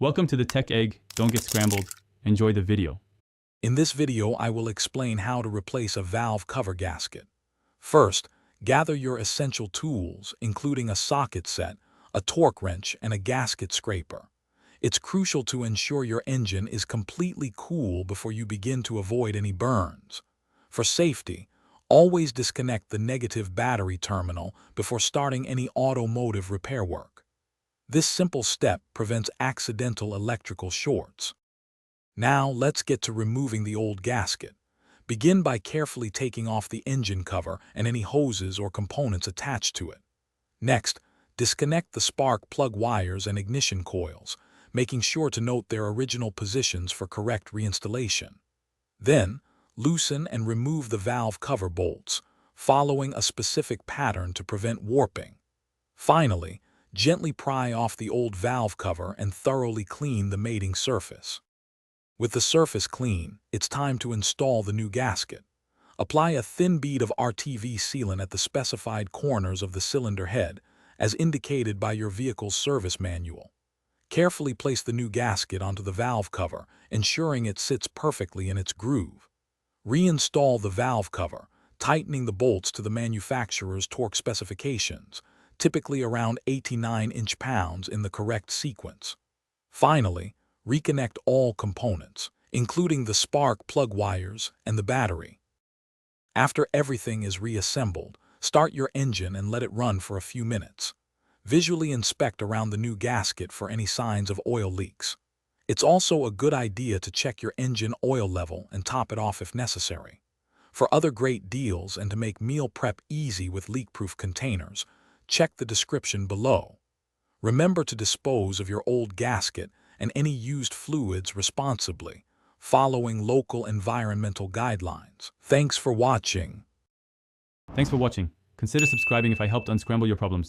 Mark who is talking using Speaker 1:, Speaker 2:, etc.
Speaker 1: Welcome to the Tech Egg. Don't get scrambled. Enjoy the video.
Speaker 2: In this video, I will explain how to replace a valve cover gasket. First, gather your essential tools, including a socket set, a torque wrench, and a gasket scraper. It's crucial to ensure your engine is completely cool before you begin to avoid any burns. For safety, always disconnect the negative battery terminal before starting any automotive repair work. This simple step prevents accidental electrical shorts. Now let's get to removing the old gasket. Begin by carefully taking off the engine cover and any hoses or components attached to it. Next, disconnect the spark plug wires and ignition coils, making sure to note their original positions for correct reinstallation. Then, loosen and remove the valve cover bolts, following a specific pattern to prevent warping. Finally, gently pry off the old valve cover and thoroughly clean the mating surface. With the surface clean, it's time to install the new gasket. Apply a thin bead of RTV sealant at the specified corners of the cylinder head, as indicated by your vehicle's service manual. Carefully place the new gasket onto the valve cover, ensuring it sits perfectly in its groove. Reinstall the valve cover, tightening the bolts to the manufacturer's torque specifications, typically around 89 inch-pounds in the correct sequence. Finally, reconnect all components, including the spark plug wires and the battery. After everything is reassembled, start your engine and let it run for a few minutes. Visually inspect around the new gasket for any signs of oil leaks. It's also a good idea to check your engine oil level and top it off if necessary. For other great deals and to make meal prep easy with leak-proof containers, check the description below. Remember to dispose of your old gasket and any used fluids responsibly, following local environmental guidelines. Thanks for watching.
Speaker 1: Thanks for watching. Consider subscribing if I helped unscramble your problems.